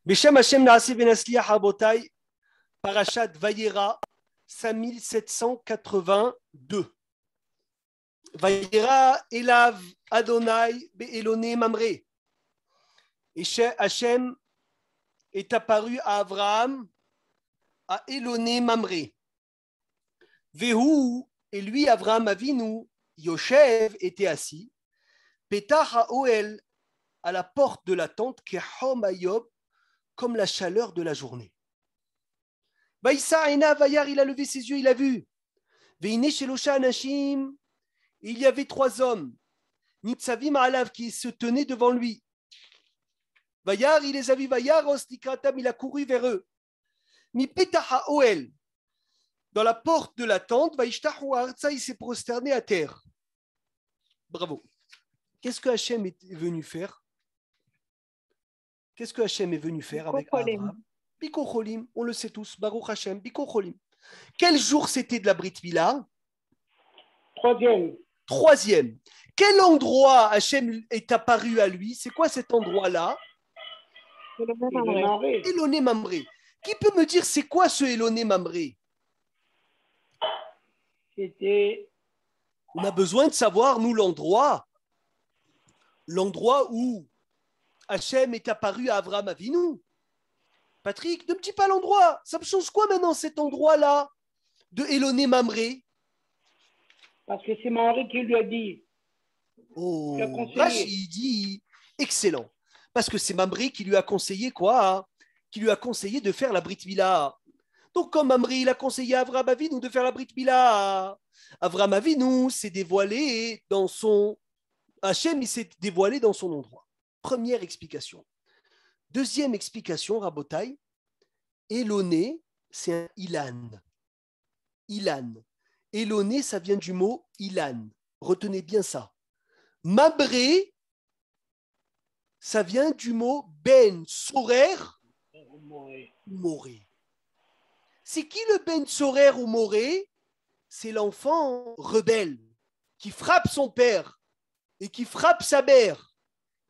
Beshem Hashem Naaseh Ben Asliach Rabotai, Parashat Vayera, 5782. Vayera Elav Adonai Be'elone Mamre. Et Hashem est apparu à Abraham, à Elone Mamre. Vehu, et lui, Abraham Avinu, Yoshev était assis, Petach HaOel, à la porte de la tente, Kehom Ayob, comme la chaleur de la journée. Vaïssa Ena Vayar, il a levé ses yeux, il a vu. Veine Shelosha Anashim, il y avait 3 hommes, Nitzavim Alav, qui se tenaient devant lui. Vayar, il les a vus, Vayar, Ostikratam, il a couru vers eux. Mi Petach HaOel, dans la porte de la tente, Vaishtahu Arza, il s'est prosterné à terre. Bravo. Qu'est-ce que Hachem est venu faire? Qu'est-ce que Hachem est venu faire avec Abraham? Biko Cholim, on le sait tous, Baruch Hachem, Biko Cholim. Quel jour c'était de la Brit Mila? Troisième. Quel endroit Hachem est apparu à lui? C'est quoi cet endroit-là? Elone Mamre. Qui peut me dire c'est quoi ce Elone Mamre? On a besoin de savoir, nous, l'endroit où Hachem est apparu à Abraham Avinu. Patrick, ne me dis pas l'endroit. Ça me change quoi maintenant, cet endroit-là de Elone Mamre? Parce que c'est Mamre qui lui a dit. Oh, Rachid dit, excellent. Parce que c'est Mamre qui lui a conseillé quoi? Qui lui a conseillé de faire la Brit Mila. Donc, comme Mamre, il a conseillé à Abraham Avinu de faire la Brit Mila, Abraham Avinu s'est dévoilé dans son... Hachem, il s'est dévoilé dans son endroit. Première explication. Deuxième explication, Rabotai, Elone, c'est un Ilan. Ilan. Elone, ça vient du mot Ilan. Retenez bien ça. Mamre, ça vient du mot Ben Sorer Moré. C'est qui le Ben Sorer ou Moré? C'est l'enfant rebelle qui frappe son père et qui frappe sa mère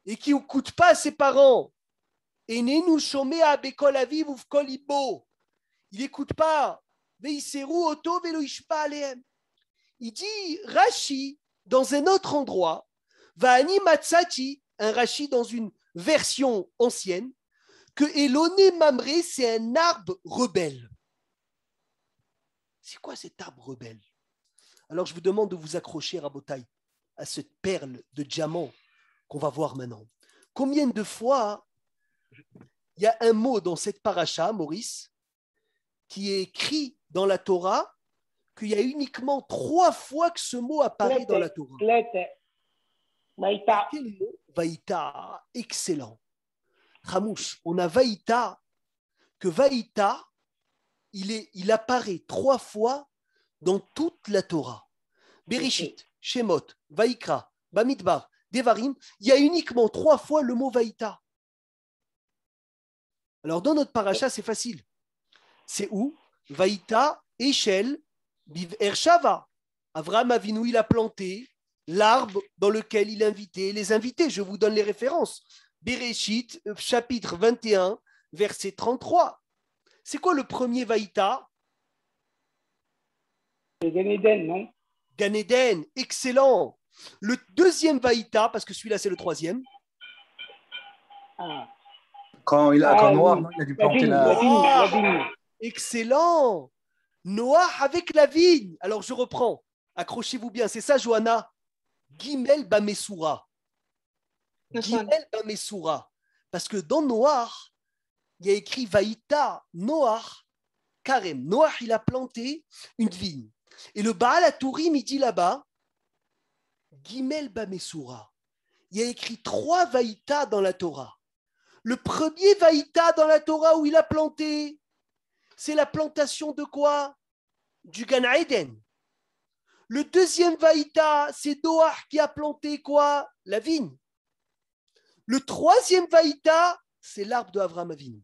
et qui n'écoute pas ses parents. Et nous chômé à Bekol Aviv ou Kol Ibo. Il n'écoute pas. Il dit Rashi dans un autre endroit, Va'ani Matsati, un Rashi dans une version ancienne, que Elone Mamre, c'est un arbre rebelle. C'est quoi cet arbre rebelle? Alors je vous demande de vous accrocher, Rabotai, à cette perle de diamant qu'on va voir maintenant. Combien de fois il y a un mot dans cette paracha, Maurice, qui est écrit dans la Torah, qu'il y a uniquement 3 fois que ce mot apparaît dans la Torah. Vaïta. Quel mot? Vaïta, excellent. Ramouche, on a Vaïta, que Vaïta, il apparaît 3 fois dans toute la Torah. Bereshit, Shemot, Vaïkra, Bamidbar, Devarim, il y a uniquement 3 fois le mot Vaïta. Alors dans notre paracha, c'est facile. C'est où? Vaïta, Eshel, Biv Ershava. Avraham Avinu, il a planté l'arbre dans lequel il invitait les invités. Je vous donne les références. Bereshit, chapitre 21, verset 33. C'est quoi le premier Vaïta? C'est Gan Eden, non? Gan Eden, excellent. Le deuxième Vaïta, parce que celui-là c'est le troisième. Quand Noah, il a dû planter la vigne. Excellent. Noah avec la vigne. Alors je reprends. Accrochez-vous bien. C'est ça, Johanna. Gimel Bamesura. Gimel Bamesura. Parce que dans Noah, il y a écrit Vaïta, Noah, Karem. Noah, il a planté une vigne. Et le Baal HaTurim, il dit là-bas, Gimel Bamesura. Il y a écrit 3 Vaïta dans la Torah. Le premier Vaïta dans la Torah où il a planté, c'est la plantation de quoi? Du Gan Eden. Le deuxième Vaïta, c'est Noah qui a planté quoi? La vigne. Le troisième Vaïta, c'est l'arbre de Avraham Avinu.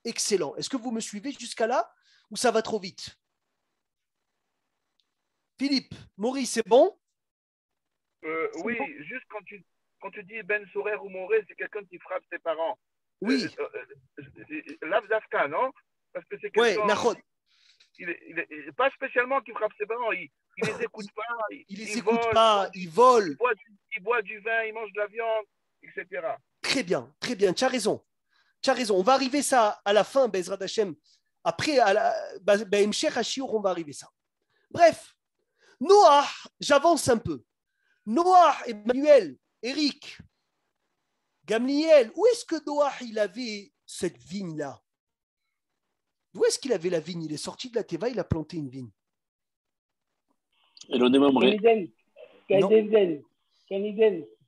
Excellent. Est-ce que vous me suivez jusqu'à là ou ça va trop vite? Philippe, Maurice, c'est bon? Oui, bon juste quand tu dis Ben Sourer ou Moré, c'est quelqu'un qui frappe ses parents. Oui. L'Avzafka, non? Parce que c'est Ouais, quelqu'un. Nahon. Pas spécialement qui frappe ses parents. Il les écoute pas. Il les écoute pas, il vole. Il boit du vin, il mange de la viande, etc. Très bien, très bien. Tu as raison. Tu as raison. On va arriver ça à la fin, Bezrat Hashem. Après, à la Mshech Hashiour, on va arriver ça. Bref, Noah, j'avance un peu. Noah, Emmanuel, Eric, Gamliel, où est-ce que Noah il avait cette vigne-là? D'où est-ce qu'il avait la vigne? Il est sorti de la Teva, il a planté une vigne. Et l'on est membré. Du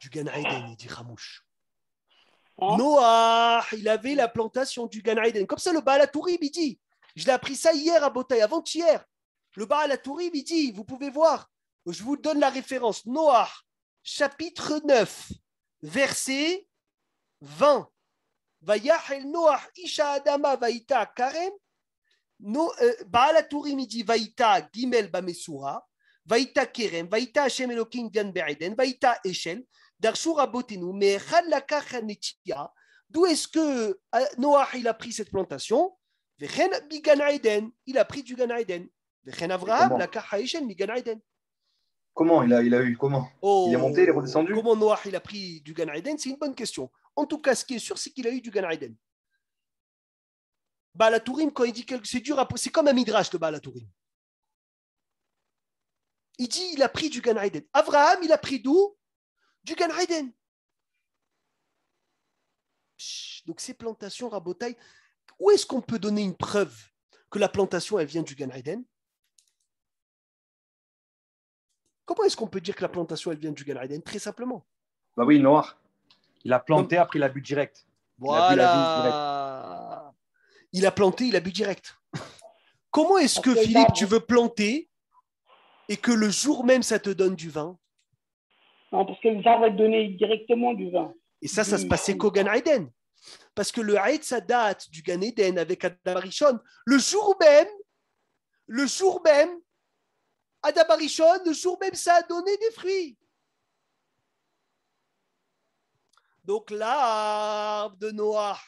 Gan Eden, il dit Ramouche. Hein? Noah, il avait la plantation du Gan Eden. Comme ça, le Baal HaTourim, il dit, je l'ai appris ça hier à Botaï, avant-hier. Le Baal HaTourim, il dit, vous pouvez voir, je vous donne la référence. Noah, chapitre 9, verset 20. Vayachel Noah isha adama vaïta karem. Baal HaTourim, il dit, vaïta gimel bamesura, vaïta kerem, vaïta Hashem Elokim gan be'eden, vaïta eshel. D'où est-ce que Noah il a pris cette plantation? Il a pris du Gan Eden. Comment il a eu comment il est monté, il est redescendu? Comment Noah il a pris du Gan Eden? C'est une bonne question. En tout cas, ce qui est sûr, c'est qu'il a eu du Gan Eden. Baal HaTourim, quand il dit que c'est dur, c'est comme un midrash de Baal HaTourim. Il dit il a pris du Gan Eden. Abraham, il a pris d'où? Du Gan Eden. Donc ces plantations Rabotaï, où est-ce qu'on peut donner une preuve que la plantation elle vient du Gan Eden? Comment est-ce qu'on peut dire que la plantation elle vient du Gan Eden? Très simplement. Bah oui, Noir. Il a planté, après il a bu direct. Voilà. Il a planté, il a bu direct. Comment est-ce que Philippe, tu veux planter et que le jour même ça te donne du vin? Non, parce que les arbres donnaient directement du vin. Et ça se passait qu'au Gan Eden. Parce que le Haït, ça date du Gan Eden avec Adam Arishon. Le jour même, Adam Arishon, le jour même, ça a donné des fruits. Donc l'arbre de Noah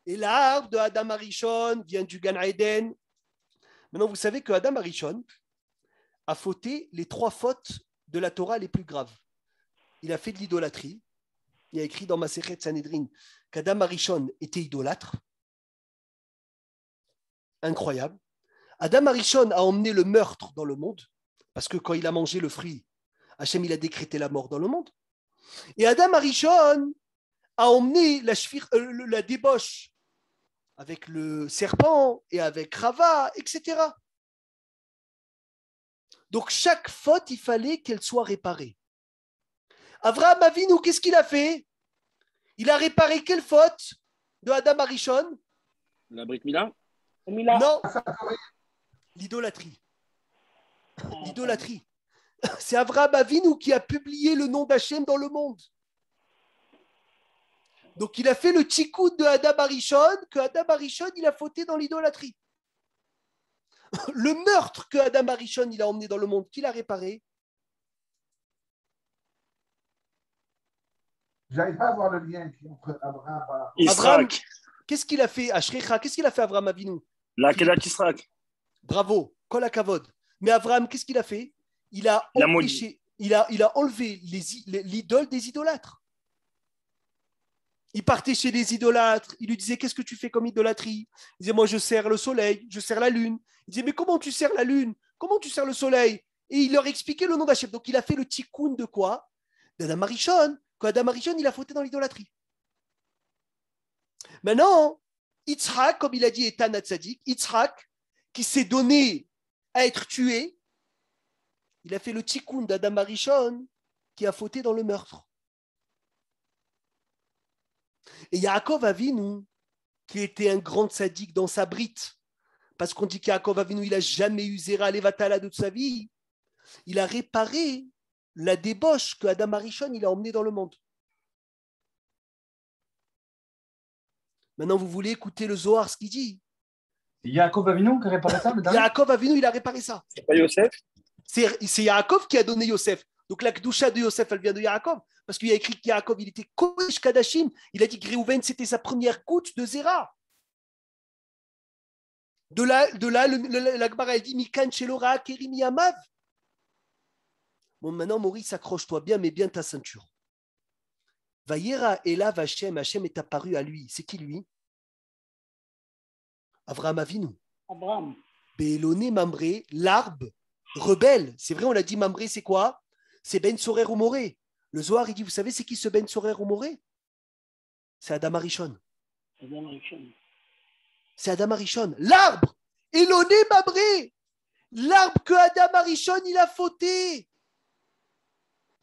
et l'arbre de Adam Arishon vient du Gan Eden. Maintenant, vous savez que Adam Arishon a fauté les 3 fautes de la Torah les plus graves. Il a fait de l'idolâtrie. Il a écrit dans Masechet Sanhedrin qu'Adam Arishon était idolâtre. Incroyable. Adam Arishon a emmené le meurtre dans le monde, parce que quand il a mangé le fruit, Hachem il a décrété la mort dans le monde. Et Adam Arishon a emmené la débauche avec le serpent et avec Rava, etc. Donc chaque faute, il fallait qu'elle soit réparée. Avraham Avinu, qu'est-ce qu'il a fait? Il a réparé quelle faute de Adam Arishon? La brique Mila? Non, l'idolâtrie. L'idolâtrie. C'est Avraham Avinu qui a publié le nom d'Hachem dans le monde. Donc il a fait le tikkun de Adam Arishon, que Adam Arishon il a fauté dans l'idolâtrie. Le meurtre que Adam Arishon il a emmené dans le monde, qu'il a réparé? J'arrive pas à voir le lien entre Abraham et Abraham. Qu'est-ce qu'il a fait? Ashrecha, qu'est-ce qu'il a fait Abraham Avinu? La Kedat Israq. Bravo, Kol HaKavod. Mais Abraham, qu'est-ce qu'il a fait? Il a enlevé l'idole des idolâtres. Il partait chez les idolâtres. Il lui disait, qu'est-ce que tu fais comme idolâtrie? Il disait, moi, je sers le soleil, je sers la lune. Il disait, mais comment tu sers la lune? Comment tu sers le soleil? Et il leur expliquait le nom d'Hachem. Donc, il a fait le tikkun de quoi? D'Adam Arishon. Quand Adam Arishon, il a fauté dans l'idolâtrie. Maintenant, Yitzhak, comme il a dit Etan Hatzadik, Yitzhak, qui s'est donné à être tué, il a fait le tikkun d'Adam Arishon qui a fauté dans le meurtre. Et Yaakov Avinu, qui était un grand tzaddik dans sa brite, parce qu'on dit qu'Yaakov Avinu, il n'a jamais eu Zera Levatala de toute sa vie, il a réparé la débauche que Adam Arishon il a emmenée dans le monde. Maintenant, vous voulez écouter le Zohar, ce qu'il dit? C'est Yaakov Avinu qui a réparé ça, le dernier? Yaakov Avinu, il a réparé ça. C'est pas Yosef? C'est Yaakov qui a donné Yosef. Donc la Kedusha de Yosef, elle vient de Yaakov, parce qu'il y a écrit que Yaakov, il était Kodesh Kadashim. Il a dit que Réhouven, c'était sa première goutte de Zéra. De là, la Gemara, elle dit Mikan Shelora Kerim Yamav. Bon, maintenant, Maurice, accroche-toi bien, mets bien ta ceinture. Vayera Elav Hashem, Hashem est apparu à lui. C'est qui lui? Avraham Avinu. Abraham. Béloné Mamré, l'arbre rebelle. C'est vrai, on l'a dit, Mamré, c'est quoi? C'est Ben Sorer ou Moré. Le Zohar, il dit, vous savez, c'est qui ce Ben Sorer ou Moré? C'est Adam Arishon. C'est Adam Arishon. L'arbre, Éloné Mamré. L'arbre que Adam Arishon, il a fauté.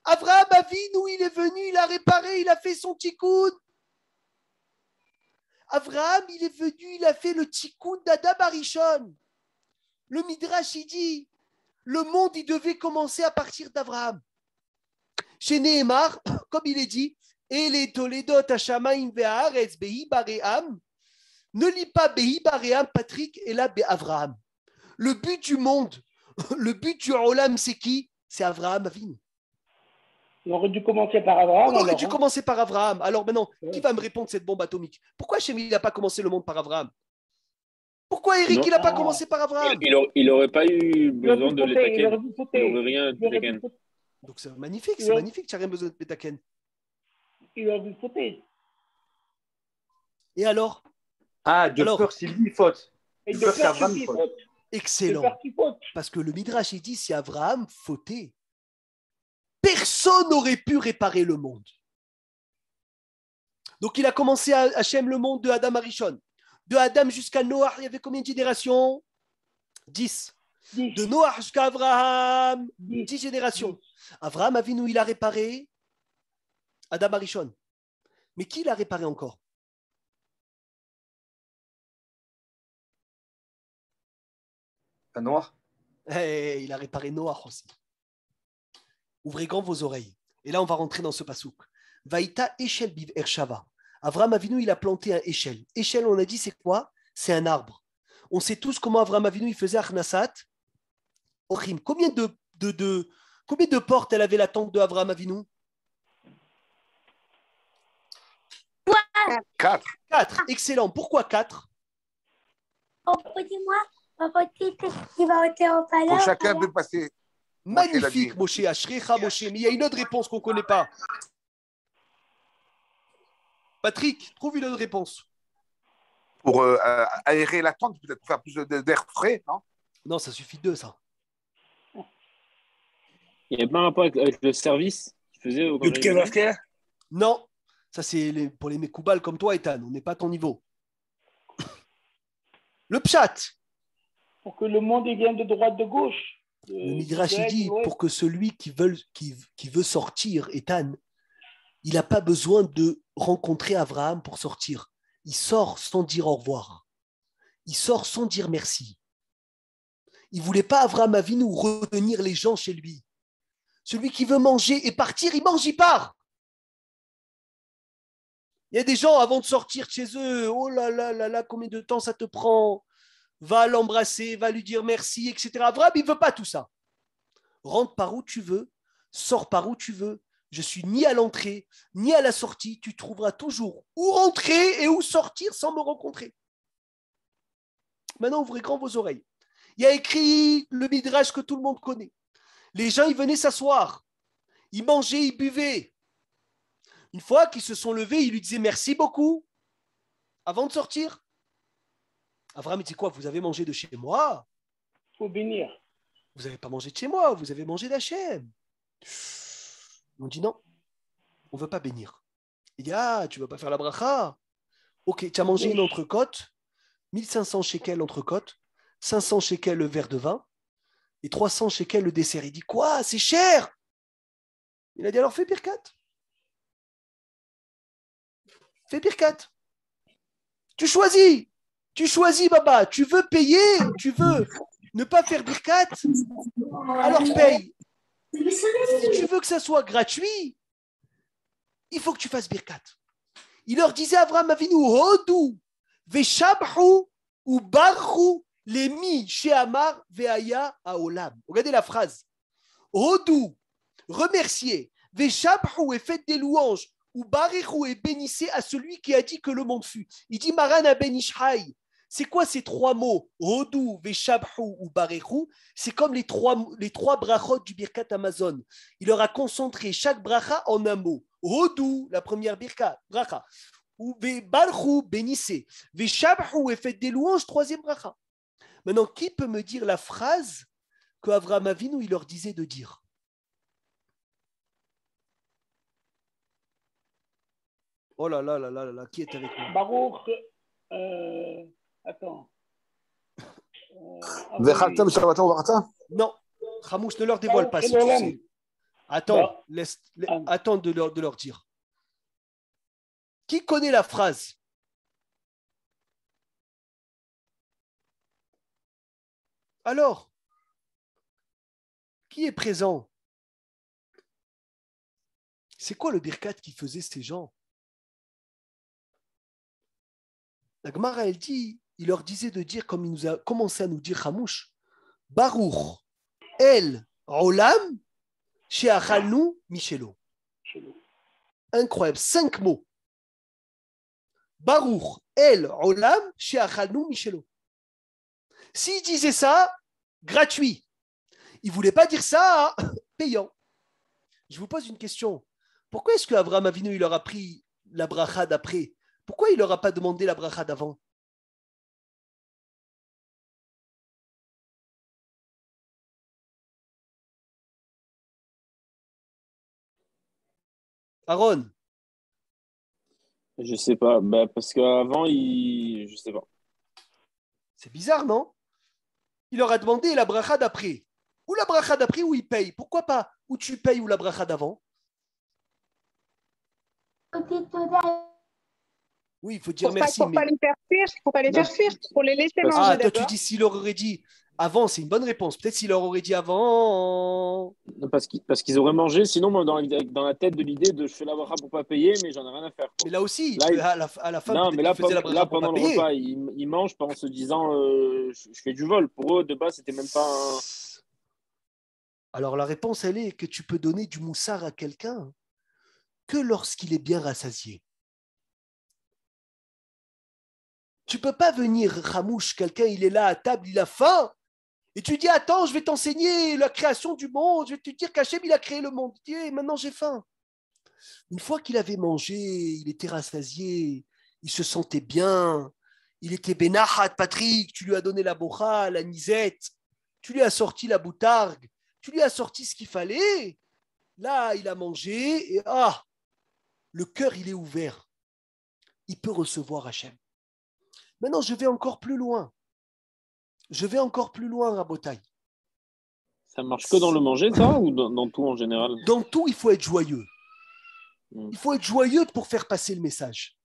Avraham Avinu, il est venu, il a réparé, il a fait son tikkun. Avraham, il est venu, il a fait le tikkun d'Adam Arishon. Le Midrash, il dit, le monde, il devait commencer à partir d'Avraham. Chez Nehemar, comme il est dit, et les Toledot Hashamaim ve'aretz behi baream, ne lis pas behi baream, Patrick, et là, Avraham. Le but du monde, le but du Olam, c'est qui? C'est Avraham Avinu. On aurait dû commencer par Abraham. On aurait dû commencer par Abraham. Alors maintenant, qui va me répondre cette bombe atomique? Pourquoi Hachem n'a pas commencé le monde par Abraham? Pourquoi Eric, il n'a pas commencé par Abraham? Il n'aurait pas eu besoin de l'étaquer. Il n'aurait rien d'étaquer. Donc c'est magnifique, tu n'as rien besoin de pétaken. Il aurait dû sauter. Et alors? Ah, de peur s'il dit faute. Et de peur qu'Abraham faute. Excellent. Parce que le Midrash, il dit, si Abraham fautait, personne n'aurait pu réparer le monde. Donc il a commencé à Hachem le monde de Adam Arishon. De Adam jusqu'à Noah, il y avait combien de générations? 10. De Noah jusqu'à Abraham, 10 générations. Abraham Avinu, il a réparé Adam Arishon. Mais qui l'a réparé encore? Noah. Il a réparé Noah aussi. Ouvrez grand vos oreilles. Et là, on va rentrer dans ce pasouk. Vaïta Eshel Biv Ershava. Avraham Avinu, il a planté un Eshel. Eshel, on a dit, c'est quoi? C'est un arbre. On sait tous comment Avraham Avinu, il faisait Achnasat. Ochim. Combien de portes elle avait la tente de Avraham Avinu? 4. 4. Excellent. Pourquoi 4? Dis-moi, qui va ôter au palais. Pour chacun peut passer. Magnifique, Moshe. Ashrecha, Moshe. Mais il y a une autre réponse qu'on ne connaît pas. Patrick, trouve une autre réponse. Pour aérer la tente, peut-être pour faire plus d'air frais, non? Non, ça suffit de ça. Il n'y a pas un rapport avec le service qu'il faisait au Non, ça c'est pour les Mekoubal comme toi, Ethan. On n'est pas à ton niveau. Le pshat. Pour que le monde vienne de droite, de gauche. Le Midrash dit pour que celui qui veut sortir, Ethan, il n'a pas besoin de rencontrer Abraham pour sortir. Il sort sans dire au revoir. Il sort sans dire merci. Il ne voulait pas Abraham Avinu retenir les gens chez lui. Celui qui veut manger et partir, il mange, il part. Il y a des gens, avant de sortir de chez eux, oh là là là là, combien de temps ça te prend? Va l'embrasser, va lui dire merci, etc. Abraham, il ne veut pas tout ça. Rentre par où tu veux, sors par où tu veux. Je suis ni à l'entrée, ni à la sortie. Tu trouveras toujours où rentrer et où sortir sans me rencontrer. Maintenant, ouvrez grand vos oreilles. Il y a écrit le Midrash que tout le monde connaît. Les gens, ils venaient s'asseoir. Ils mangeaient, ils buvaient. Une fois qu'ils se sont levés, ils lui disaient merci beaucoup avant de sortir. Abraham, il dit quoi? Vous avez mangé de chez moi? Il faut bénir. Vous n'avez pas mangé de chez moi, vous avez mangé d'Hachem. On dit non, on ne veut pas bénir. Il dit, ah, tu ne veux pas faire la bracha? Ok, tu as mangé une entrecôte, 1500 shekels l'entrecôte, 500 shekels le verre de vin et 300 shekels le dessert. Il dit, quoi? C'est cher! Il a dit, alors fais birkat. Fais birkat. Tu choisis, Baba. Tu veux payer, tu veux ne pas faire birkat, alors paye. Si tu veux que ça soit gratuit, il faut que tu fasses birkat. Il leur disait Avraham Avinu, Hodou, Veshabhu, ou Barhu, Lemi, Sheamar, Veaya, Aolam. Regardez la phrase. Hodou, remerciez, Veshabhu et faites des louanges, ou Barichou et bénissez à celui qui a dit que le monde fut. Il dit Maran Ben Ishai. C'est quoi ces trois mots? Hodou, Veshabhu ou Barichou. C'est comme les trois brachot du Birkat Amazon. Il leur a concentré chaque bracha en un mot. Hodou, la première bracha. Ou Barchou, bénissez. Veshabhu et faites des louanges, troisième bracha. Maintenant, qui peut me dire la phrase que Avraham Avinu il leur disait de dire? Oh là là là là là, qui est avec moi? Baruch, attends. Non, Ramouche, ne leur dévoile pas si tu sais. Attends, attends de leur dire. Qui connaît la phrase? Alors, qui est présent? C'est quoi le birkat qui faisait ces gens? La Gemara, elle dit, il leur disait de dire, comme il nous a commencé à nous dire Hamouche, Baruch El Olam Sheachalnu Michelo. Incroyable, 5 mots. Baruch El Olam Sheachalnu Michelo. S'il disait ça, gratuit. Il ne voulait pas dire ça payant. Je vous pose une question. Pourquoi est-ce qu'Avraham Avinu il leur a pris la bracha d'après? Pourquoi il ne leur a pas demandé la bracha d'avant? Aaron? Je sais pas. Bah, parce qu'avant, je sais pas. C'est bizarre, non? Il leur a demandé la bracha d'après. Ou la bracha d'après ou il paye. Pourquoi pas? Ou tu payes ou la bracha d'avant? Oui, il faut dire merci. Pour pas les faire fuir, pour les laisser manger toi, d'abord. tu dis s'il leur aurait dit avant, c'est une bonne réponse. Peut-être s'il leur aurait dit avant. Parce qu'ils auraient mangé, sinon, moi, dans la tête de l'idée de je fais la bracha pour pas payer, mais j'en ai rien à faire. Quoi. Mais là aussi, là, à la fin, non, mais là, faisait la bracha pour pendant pas le payer. repas, ils mangent en se disant je fais du vol. Pour eux, de base, c'était même pas un... Alors la réponse, elle est que tu peux donner du moussard à quelqu'un que lorsqu'il est bien rassasié. Tu ne peux pas venir, Ramouche, quelqu'un, il est là à table, il a faim, et tu dis, attends, je vais t'enseigner la création du monde, je vais te dire qu'Hachem, il a créé le monde. Et maintenant, j'ai faim. Une fois qu'il avait mangé, il était rassasié, il se sentait bien, il était benahat, Patrick, tu lui as donné la bocha, la nisette, tu lui as sorti la boutargue, tu lui as sorti ce qu'il fallait. Là, il a mangé, et le cœur, il est ouvert. Il peut recevoir Hachem. Maintenant, je vais encore plus loin. Rabotai. Ça marche que dans le manger, ça, ou dans tout en général? Dans tout, il faut être joyeux. Il faut être joyeux pour faire passer le message.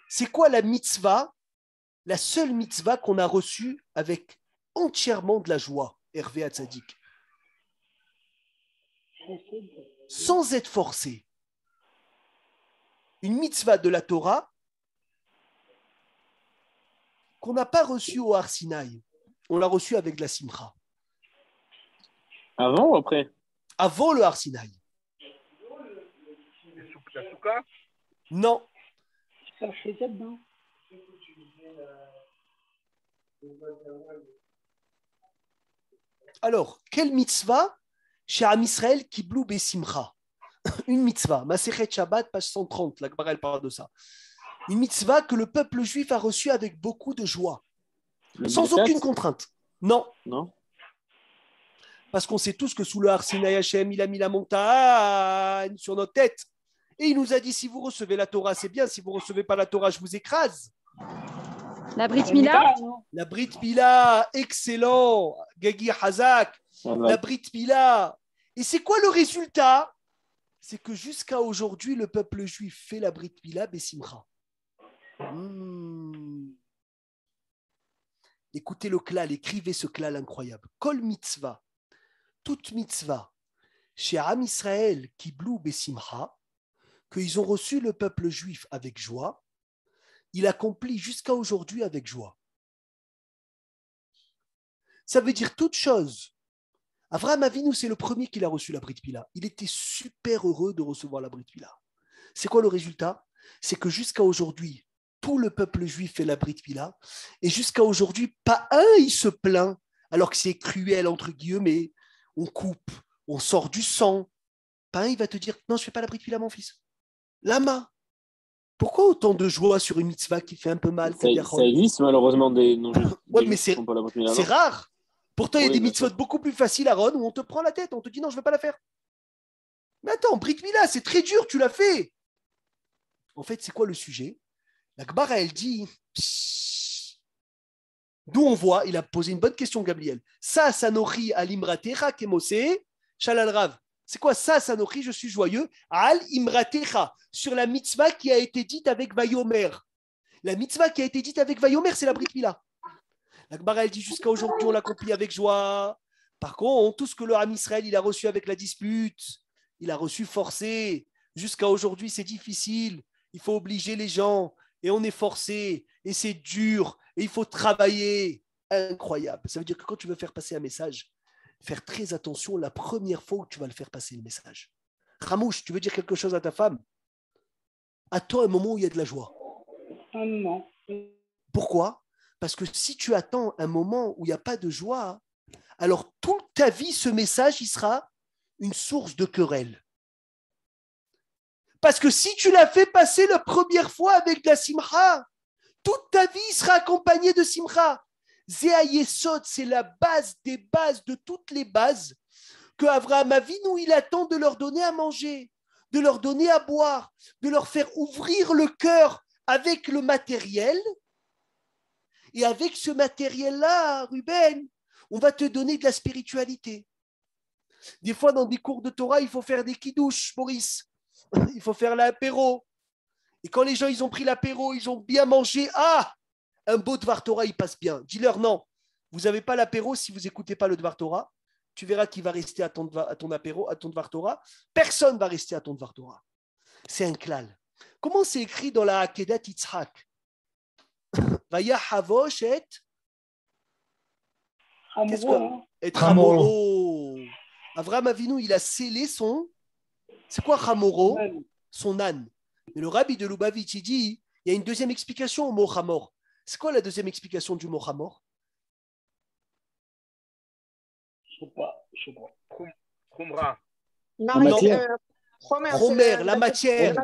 C'est quoi la mitzvah? La seule mitzvah qu'on a reçue avec entièrement de la joie, Hervé Hatzadik. Sans être forcé. Une mitzvah de la Torah qu'on n'a pas reçue au Har Sinaï. On l'a reçue avec de la simcha. Avant ou après? Avant le Har Sinaï. La souka? Non. Ça faisait dedans. Alors, quelle mitzvah chez Am Israël qui blou besimcha? Une mitzvah, Masechet Shabbat, page 130, la Gemara elle parle de ça. Une mitzvah que le peuple juif a reçue avec beaucoup de joie, sans aucune contrainte. Non. Parce qu'on sait tous que sous le Har Sinaï Hashem, il a mis la montagne sur notre tête. Et il nous a dit, si vous recevez la Torah, c'est bien. Si vous ne recevez pas la Torah, je vous écrase. La Brit Mila? La Brit Mila, excellent. Gagi Hazak, la Brit Mila. Et c'est quoi le résultat? C'est que jusqu'à aujourd'hui, le peuple juif fait la Brit Mila Bessimcha. Écoutez le klal, écrivez ce klal incroyable. Kol mitzvah, toute mitzvah, chez Am Israël qui blou Bessimcha, qu'ils ont reçu le peuple juif avec joie, il accomplit jusqu'à aujourd'hui avec joie. Ça veut dire toute chose Avraham Avinu, c'est le premier qui a reçu la Brit Mila. Il était super heureux de recevoir la Brit Mila. C'est quoi le résultat? C'est que jusqu'à aujourd'hui, tout le peuple juif fait la Brit Mila. Et jusqu'à aujourd'hui, pas un, il se plaint, alors que c'est cruel, entre guillemets, on coupe, on sort du sang. Pas un, il va te dire, non, je ne fais pas la Brit Mila, mon fils. Lama. Pourquoi autant de joie sur une mitzvah qui fait un peu mal? Ça existe malheureusement des non-juifs. Ouais, mais c'est rare. Pourtant, il y a des mitzvot beaucoup plus faciles à Ron où on te prend la tête, on te dit non, je ne vais pas la faire. Mais attends, Brit Mila, c'est très dur, tu l'as fait. En fait, c'est quoi le sujet? La Gemara, elle dit, d'où on voit, il a posé une bonne question, Gabriel. Ça, Sanochi al-imratecha kemose, shalal rav. C'est quoi ça, Sanochi? Je suis joyeux. Al-imratecha, sur la mitzvah qui a été dite avec Vayomer. La mitzvah qui a été dite avec Vayomer, c'est la Brit Mila. La Gemara, elle dit jusqu'à aujourd'hui, on l'accomplit avec joie. Par contre, tout ce que le Ham Israël, il a reçu avec la dispute, il a reçu forcé. Jusqu'à aujourd'hui, c'est difficile. Il faut obliger les gens. Et on est forcé. Et c'est dur. Et il faut travailler. Incroyable. Ça veut dire que quand tu veux faire passer un message, faire très attention la première fois où tu vas le faire passer le message. Ramouche, tu veux dire quelque chose à ta femme? Attends un moment où il y a de la joie. Non. Pourquoi? Parce que si tu attends un moment où il n'y a pas de joie, alors toute ta vie, ce message, il sera une source de querelle. Parce que si tu l'as fait passer la première fois avec de la simcha, toute ta vie sera accompagnée de simcha. Zéa Yesod, c'est la base des bases de toutes les bases que Avraham Avinu, il attend de leur donner à manger, de leur donner à boire, de leur faire ouvrir le cœur avec le matériel. Et avec ce matériel-là, Ruben, on va te donner de la spiritualité. Des fois, dans des cours de Torah, il faut faire des kidouches, Maurice. Il faut faire l'apéro. Et quand les gens, ils ont pris l'apéro, ils ont bien mangé, un beau Dvar Torah, il passe bien. Dis-leur non, vous n'avez pas l'apéro si vous n'écoutez pas le Dvar Torah. Tu verras qui va rester à ton apéro, à ton Dvar Torah. Personne ne va rester à ton Dvar Torah. C'est un klal. Comment c'est écrit dans la Akedat Yitzhak? Vaya Havosh et Hamoro. Avraham Avinu, il a scellé son. C'est quoi Hamoro? Son âne. Mais le rabbi de Lubavitch, il dit, il y a une deuxième explication au mot Hamor. C'est quoi la deuxième explication du mot Hamor? Je sais pas. Khumra. Non, Romer, la matière.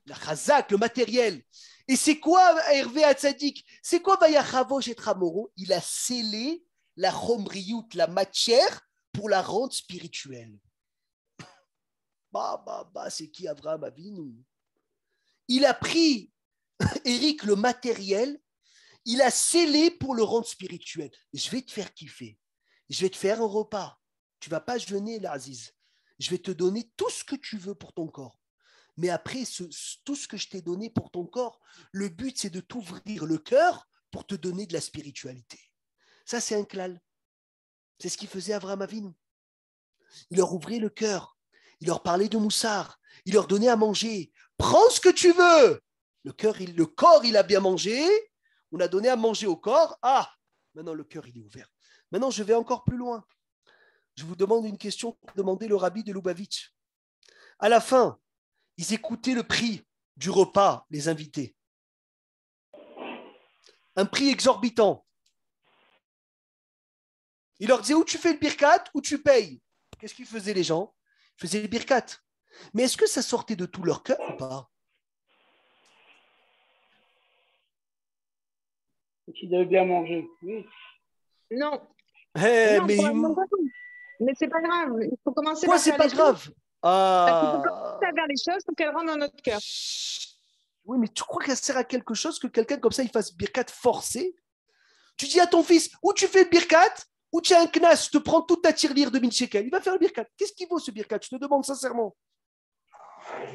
La chazak, le matériel. Et c'est quoi Hervé Hatzadik? C'est quoi Vayachavosh et Hamoro? Il a scellé la chomriout, la matière, pour la rendre spirituelle. C'est qui Avraham Avinu? Il a pris, Eric, le matériel, il a scellé pour le rendre spirituel. Je vais te faire kiffer. Je vais te faire un repas. Tu ne vas pas jeûner, l'Aziz. Je vais te donner tout ce que tu veux pour ton corps. Mais après, tout ce que je t'ai donné pour ton corps, le but, c'est de t'ouvrir le cœur pour te donner de la spiritualité. Ça, c'est un klal. C'est ce qu'il faisait Avraham Avinu. Il leur ouvrait le cœur. Il leur parlait de moussard. Il leur donnait à manger. Prends ce que tu veux. Le corps, il a bien mangé. On a donné à manger au corps. Maintenant, le cœur, il est ouvert. Maintenant, je vais encore plus loin. Je vous demande une question que demandait le rabbi de Lubavitch. À la fin, ils écoutaient le prix du repas, les invités. Un prix exorbitant. Il leur disait, ou tu fais le birkat, ou tu payes. Qu'est-ce qu'ils faisaient les gens? Ils faisaient le birkat. Mais est-ce que ça sortait de tout leur cœur ou pas? Tu devais bien manger, oui. Non. Hey, Non, mais c'est pas grave. Il faut commencer Quoi, par c'est faire pas les grave? choses. Parce qu'il faut commencer à faire les choses pour qu'elles rentrent dans notre cœur. Oui, mais tu crois qu'elle sert à quelque chose que quelqu'un comme ça, il fasse birkat forcé? Tu dis à ton fils, ou tu fais le birkat, ou tu as un knas, je te prends toute ta tirelire de 1000 shekels. Il va faire le birkat. Qu'est-ce qu'il vaut ce birkat? Je te demande sincèrement.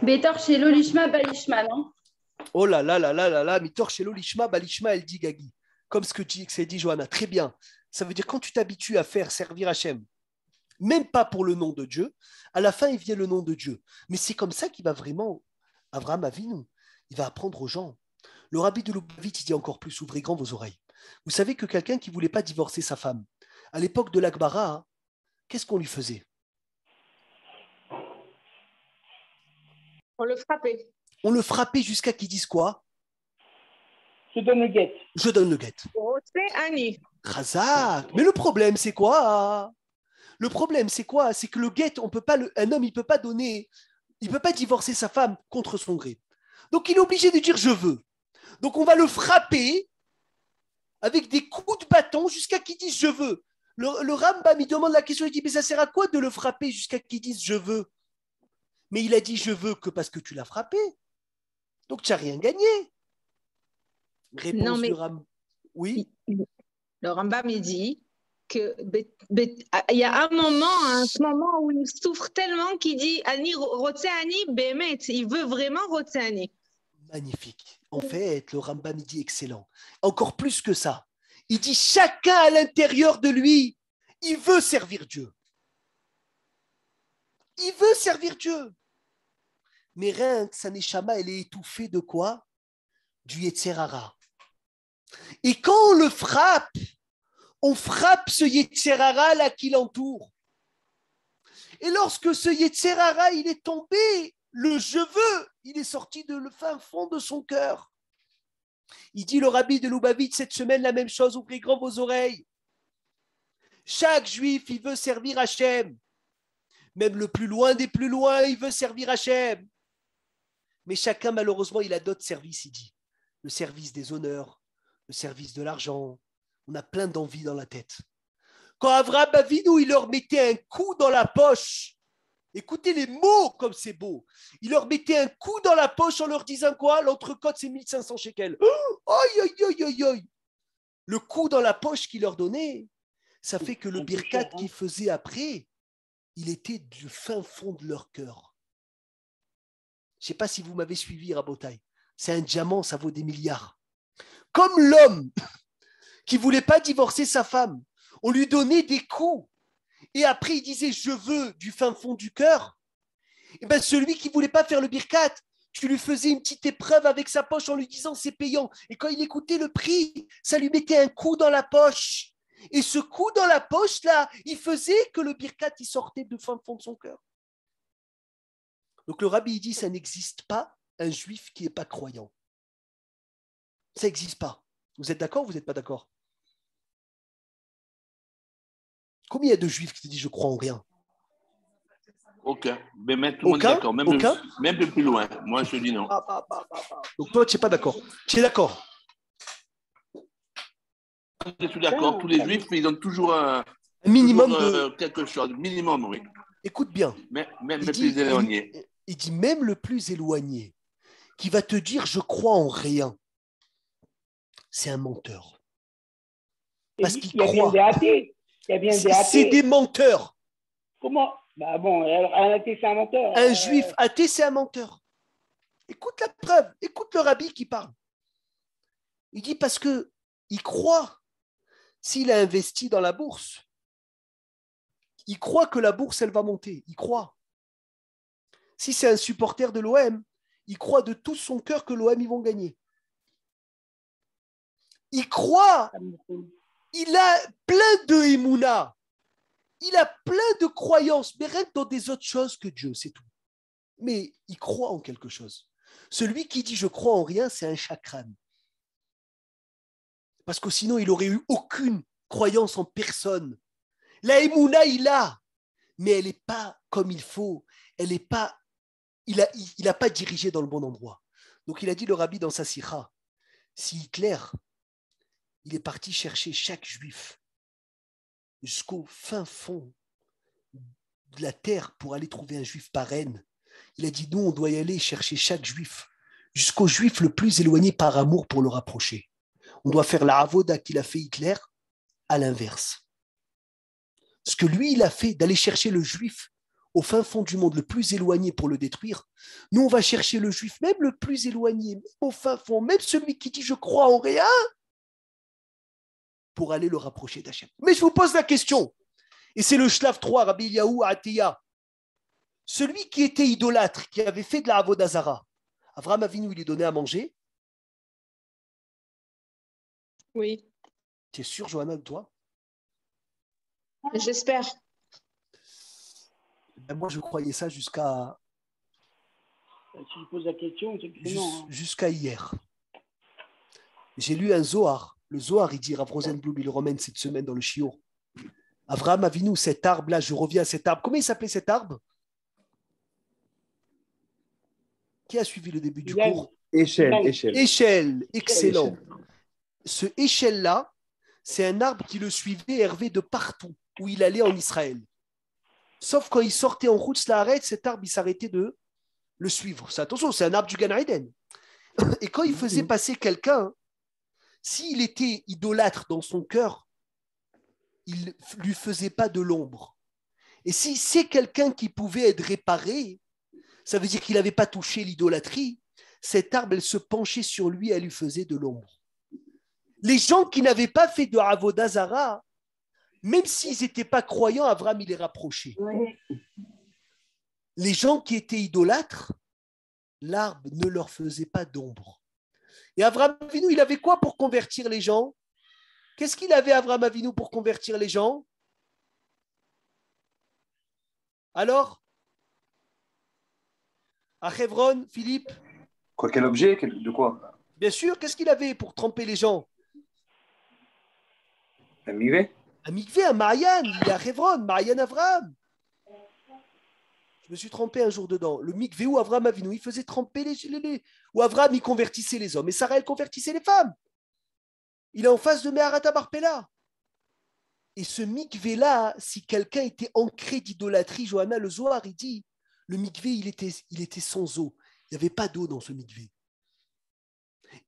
Bétor chez l'olishma, balishma, non? Oh là là là là là là, mitor chez l'olishma, balishma, elle dit Gagi. Comme ce que c'est dit Johanna. Très bien. Ça veut dire quand tu t'habitues à faire servir Hachem, même pas pour le nom de Dieu, à la fin, il vient le nom de Dieu. Mais c'est comme ça qu'il va vraiment, Avraham Avinu, il va apprendre aux gens. Le rabbi de Lubavitch, il dit encore plus, ouvrez grand vos oreilles. Vous savez que quelqu'un qui ne voulait pas divorcer sa femme, à l'époque de l'Akbara, qu'est-ce qu'on lui faisait? On le frappait. On le frappait jusqu'à qu'il dise quoi? Je donne le guet. Je donne le guet. Razak. Mais le problème, c'est quoi? Le problème, c'est quoi? C'est que le guet, on peut pas un homme, il peut pas donner, il peut pas divorcer sa femme contre son gré. Donc, il est obligé de dire je veux. Donc, on va le frapper avec des coups de bâton jusqu'à qu'il dise je veux. Le Rambam, il demande la question, il dit mais ça sert à quoi de le frapper jusqu'à qu'il dise je veux? Mais il a dit je veux que parce que tu l'as frappé. Donc, tu n'as rien gagné. Réponse du Rambam. Oui. Le Rambam, il dit que il y a ce moment où il souffre tellement qu'il dit Ani Rotseani Bemet, il veut vraiment Rotseani. Magnifique. En fait, le Rambam il dit excellent. Encore plus que ça. Il dit chacun à l'intérieur de lui, il veut servir Dieu. Il veut servir Dieu. Mais rien que sa neshama, elle est étouffée de quoi? Du Yetzer Hara. Et quand on le frappe, on frappe ce Yetzer Hara là qui l'entoure. Et lorsque ce Yetzer Hara, il est tombé, le je veux, il est sorti de le fin fond de son cœur. Il dit le rabbi de Lubavitch cette semaine la même chose, ouvrez grand vos oreilles. Chaque juif, il veut servir Hachem. Même le plus loin des plus loin, il veut servir Hachem. Mais chacun, malheureusement, il a d'autres services, il dit. Le service des honneurs, le service de l'argent. On a plein d'envies dans la tête. Quand Avraham Avinu, il leur mettait un coup dans la poche, écoutez les mots comme c'est beau, il leur mettait un coup dans la poche en leur disant quoi? L'entrecôte, c'est 1500 shekels. Aïe, aïe, aïe, aïe, aïe. Le coup dans la poche qu'il leur donnait, ça fait que le birkat qu'ils faisaient après, il était du fin fond de leur cœur. Je ne sais pas si vous m'avez suivi, Rabotai. C'est un diamant, ça vaut des milliards. Comme l'homme qui ne voulait pas divorcer sa femme, on lui donnait des coups. Et après, il disait, je veux du fin fond du cœur. Et bien, celui qui ne voulait pas faire le birkat, tu lui faisais une petite épreuve avec sa poche en lui disant, c'est payant. Et quand il écoutait le prix, ça lui mettait un coup dans la poche. Et ce coup dans la poche, là, il faisait que le birkat, il sortait de fin fond de son cœur. Donc le rabbi, il dit, ça n'existe pas un juif qui n'est pas croyant. Ça n'existe pas. Vous êtes d'accord ou vous n'êtes pas d'accord? Combien il y a de juifs qui te disent, je crois en rien? Aucun. Mais même tout le monde est d'accord. Même le plus loin. Moi, je dis non. Donc toi, tu n'es pas d'accord. Tu es d'accord? Je suis d'accord. Tous les juifs, ils donnent toujours un minimum de quelque chose. Minimum, oui. Écoute bien. Même le plus éloigné. Il dit même le plus éloigné, qui va te dire je crois en rien, c'est un menteur. Parce qu'il croit. C'est des menteurs. Comment? Bah bon, un athée, c'est un menteur. Un juif athée, c'est un menteur. Écoute la preuve, écoute le rabbi qui parle. Il dit parce que il croit. S'il a investi dans la bourse, il croit que la bourse, elle va monter. Il croit. Si c'est un supporter de l'OM, il croit de tout son cœur que l'OM, ils vont gagner. Il croit. Il a plein de émouna. Il a plein de croyances, mais rien que dans des autres choses que Dieu, c'est tout. Mais il croit en quelque chose. Celui qui dit je crois en rien, c'est un chakran. Parce que sinon, il n'aurait eu aucune croyance en personne. La émouna, il a, mais elle n'est pas comme il faut. Elle n'est pas, il n'a pas dirigé dans le bon endroit. Donc, il a dit, le rabbi, dans sa sikha, si Hitler, il est parti chercher chaque juif jusqu'au fin fond de la terre pour aller trouver un juif par haine, il a dit, nous, on doit y aller chercher chaque juif jusqu'au juif le plus éloigné par amour pour le rapprocher. On doit faire la avoda qu'il a fait Hitler à l'inverse. Ce que lui, il a fait, d'aller chercher le juif au fin fond du monde, le plus éloigné pour le détruire, nous, on va chercher le juif, même le plus éloigné, même au fin fond, même celui qui dit « je crois en rien », pour aller le rapprocher d'Hachem. Mais je vous pose la question, et c'est le Shlav 3, Rabbi Eliyahu Ateya, celui qui était idolâtre, qui avait fait de la avoda zara, Avraham Avinu, il lui donnait à manger. Oui. Tu es sûr, Johanna, de toi? J'espère. Ben, moi, je croyais ça jusqu'à. Si je pose la question, c'est que non. Hein. Jusqu'à hier. J'ai lu un Zohar. Le Zohar, il dit, Rav Rosenblum, il le ramène cette semaine dans le Shiur. Avraham Avinu, cet arbre-là, je reviens à cet arbre. Comment il s'appelait cet arbre? Qui a suivi le début du cours? Échelle, excellent. Ce échelle-là, c'est un arbre qui le suivait Hervé de partout où il allait en Israël. Sauf quand il sortait en route, cet arbre, il s'arrêtait de le suivre. Attention, c'est un arbre du Gan Eden. Et quand il faisait passer quelqu'un, s'il était idolâtre dans son cœur, il ne lui faisait pas de l'ombre. Et si c'est quelqu'un qui pouvait être réparé, ça veut dire qu'il n'avait pas touché l'idolâtrie, cet arbre, elle se penchait sur lui, elle lui faisait de l'ombre. Les gens qui n'avaient pas fait de Avodah Zara, même s'ils n'étaient pas croyants, Abraham, il les rapprochait. Les gens qui étaient idolâtres, l'arbre ne leur faisait pas d'ombre. Et Avraham Avinu, il avait quoi pour convertir les gens? Qu'est-ce qu'il avait, Avraham Avinu, pour convertir les gens? Alors, à Hebron, Philippe? Quel objet? De quoi? Bien sûr, qu'est-ce qu'il avait pour tremper les gens? Un mikvé? Un mikvé, un Marianne, il est à Hebron, Marianne Avraham. Je me suis trompé un jour dedans. Le mikvé où Avraham Avinu, il faisait tremper les où Avraham, il convertissait les hommes et Sarah, elle convertissait les femmes. Il est en face de Meharata Barpela. Et ce mikvé-là, si quelqu'un était ancré d'idolâtrie, Johanna, le Zohar, il dit, le mikvé, il était sans eau. Il n'y avait pas d'eau dans ce mikvé.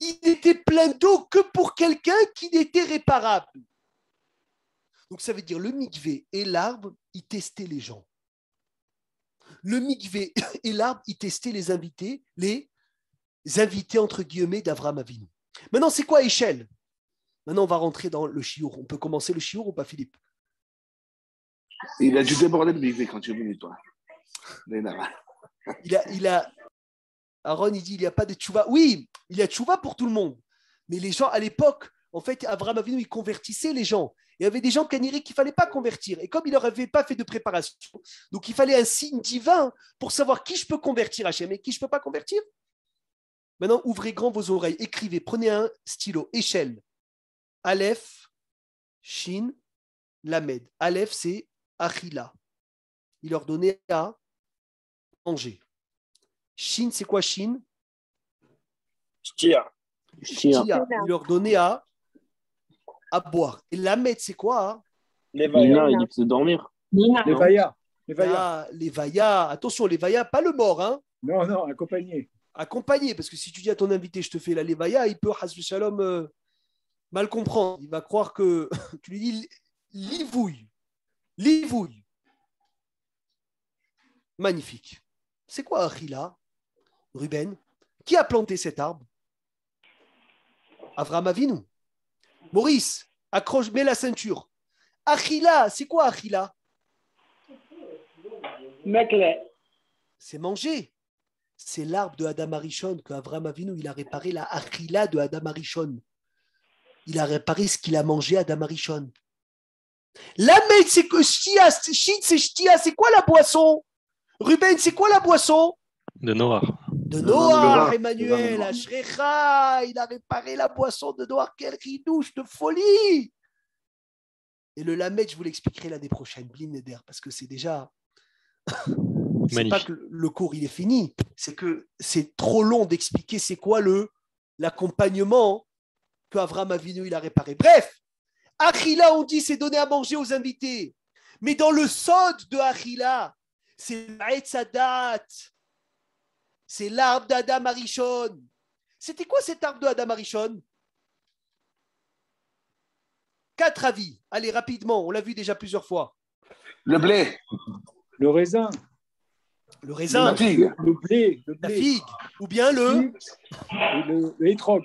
Il était plein d'eau que pour quelqu'un qui n'était réparable. Donc ça veut dire le mikvé et l'arbre, ils testaient les gens. Le mikvé et l'arbre, ils testaient les invités entre guillemets d'Avraham Avinu. Maintenant, c'est quoi échelle? Maintenant, on va rentrer dans le shiur. On peut commencer le shiur ou pas, Philippe? Il a dû déborder le mikvé quand tu es venu, toi. Aaron, il dit, il n'y a pas de tchouva. Oui, il y a tchouva pour tout le monde. Mais les gens, à l'époque, en fait, Avraham Avinu, il convertissait les gens. Il y avait des gens qu'il ne fallait pas convertir. Et comme il leur avait pas fait de préparation, donc il fallait un signe divin pour savoir qui je peux convertir, Hachem, et qui je ne peux pas convertir. Maintenant, ouvrez grand vos oreilles. Écrivez, prenez un stylo, échelle. Aleph, Shin, Lamed. Aleph, c'est Achila. Il leur donnait à manger. Shin, c'est quoi Shin? Shtia. Il leur donnait à boire. Et Lamed, c'est quoi? Les vaillas, il dit que c'est dormir. Les vaillas. Les vaillas. Attention, les vaillas, pas le mort. Hein? Non, accompagné. Accompagné, parce que si tu dis à ton invité, je te fais la levaya, il peut, hasbi shalom, mal comprendre. Il va croire que tu lui dis livouille. Magnifique. C'est quoi Achila, Ruben? Qui a planté cet arbre? Avraham Avinu. Maurice, accroche, mets la ceinture. Achila, c'est quoi Achila? C'est manger. C'est l'arbre de Adam Arishon que Avraham Avinu, il a réparé la Achila de Adam Arishon. Il a réparé ce qu'il a mangé Adam Arishon. Lamed, c'est que Shtia, Shin, c'est Shtia, c'est quoi la boisson? Ruben, c'est quoi la boisson? De Noah. De Noah, Emmanuel, Ashrecha, il a réparé la boisson de Noah, quel ridouche de folie! Et le Lamed, je vous l'expliquerai l'année prochaine, Blin Neder, parce que c'est déjà... c'est pas que le cours il est fini, c'est que c'est trop long d'expliquer c'est quoi l'accompagnement que Avraham Avinu il a réparé. Bref, Achila, on dit c'est donner à manger aux invités, mais dans le sod de Achila, c'est l'Aetzadat, c'est l'arbre d'Adam Arishon. C'était quoi cet arbre de Adam Arishon? 4 avis. Allez, rapidement, on l'a vu déjà plusieurs fois. Le blé. Le raisin. Le raisin. La figue. Le blé. La figue. Ou bien le hétrog.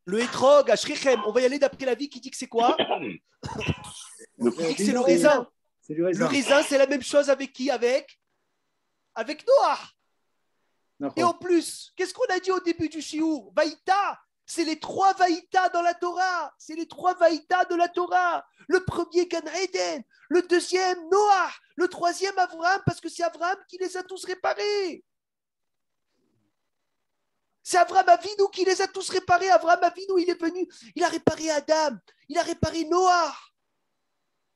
Le hétrog, à Shrechem. On va y aller d'après la vie qui dit que c'est quoi? Qui dit que c'est le raisin. C'est le raisin. Le raisin, c'est la même chose avec qui? Avec Noah. Et en plus, qu'est-ce qu'on a dit au début du shiur? Vaïta, C'est les 3 vaïtas dans la Torah. C'est les 3 vaïtas de la Torah. Le premier, Gan Eden. Le deuxième, Noah. Le troisième, Abraham, parce que c'est Abraham qui les a tous réparés. C'est Abraham Avinu qui les a tous réparés. Abraham Avinu, il est venu, il a réparé Adam, il a réparé Noah.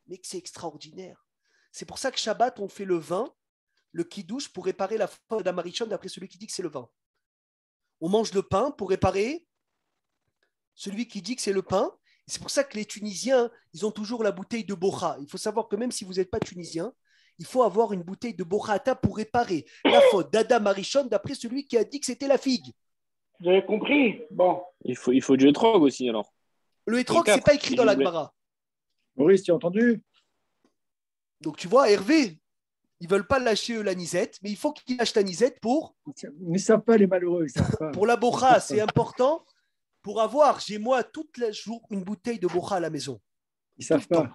Mais c'est extraordinaire. C'est pour ça que Shabbat, on fait le vin, le kiddush, pour réparer la faute d'Adam Arishon, d'après celui qui dit que c'est le vin. On mange le pain pour réparer celui qui dit que c'est le pain. Et c'est pour ça que les Tunisiens, ils ont toujours la bouteille de Bocha. Il faut savoir que même si vous n'êtes pas Tunisien, il faut avoir une bouteille de Bochata pour réparer la faute d'Adam Arishon, d'après celui qui a dit que c'était la figue. Vous avez compris? Bon. Il faut du etrog aussi, alors. Le etrog, ce n'est pas écrit dans la Gemara. Maurice, tu as entendu? Donc, tu vois, Hervé, ils ne veulent pas lâcher la nisette, mais il faut qu'ils lâchent la nisette pour... Ils ne savent pas, les malheureux. Ils savent pas. Pour la bocha, c'est important. Pour avoir, j'ai moi, toute la jour, une bouteille de bocha à la maison. Ils ne savent pas.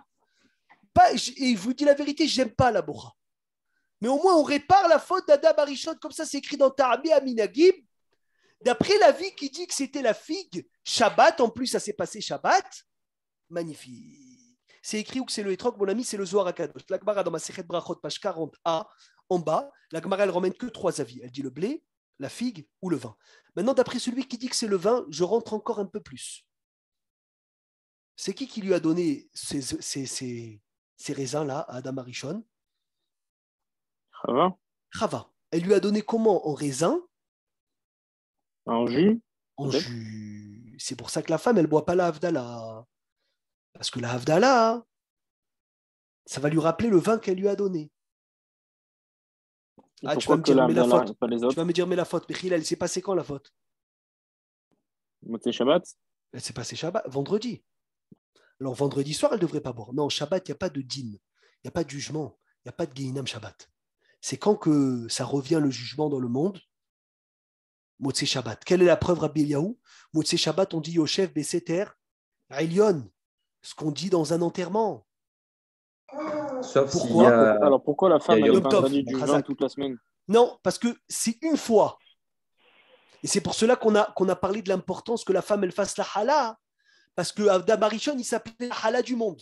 Et je vous dis la vérité, je n'aime pas la bocha. Mais au moins, on répare la faute d'Adam Arishon, comme ça, c'est écrit dans Ta'ami Aminagib. D'après la vie qui dit que c'était la figue, Shabbat, en plus, ça s'est passé Shabbat. Magnifique. C'est écrit où que c'est le Etrog, mon ami, c'est le Zohar HaKadosh. La Gemara dans ma Sechet Brachot, page 40a, en bas, la Gemara, elle ramène que 3 avis. Elle dit le blé, la figue ou le vin. Maintenant, d'après celui qui dit que c'est le vin, je rentre encore un peu plus. C'est qui lui a donné ces raisins-là à Adam Arishon? Chava. Chava. Elle lui a donné comment? En raisin? En jus. En jus. C'est pour ça que la femme, elle ne boit pas la Havdalah. Parce que la Havdalah, ça va lui rappeler le vin qu'elle lui a donné. Ah, tu vas me dire, mais la faute. Tu vas me dire, mais la faute. Mais elle s'est passée quand, la faute? Motzei Shabbat. Elle s'est passée Shabbat, vendredi. Alors, vendredi soir, elle ne devrait pas boire. Non, Shabbat, il n'y a pas de din. Il n'y a pas de jugement. Il n'y a pas de Gehinam Shabbat. C'est quand que ça revient le jugement dans le monde. Motzei Shabbat. Quelle est la preuve, Rabbi Eliyahu? Motzei Shabbat, on dit Yoshev Beseter Ailion. Ce qu'on dit dans un enterrement. Sauf pourquoi Alors pourquoi la femme n'a pas interdit du vin toute la semaine? Non, parce que c'est une fois. Et c'est pour cela qu'on a parlé de l'importance que la femme elle fasse la hala. Parce que Adam Arishon, il s'appelait la hala du monde.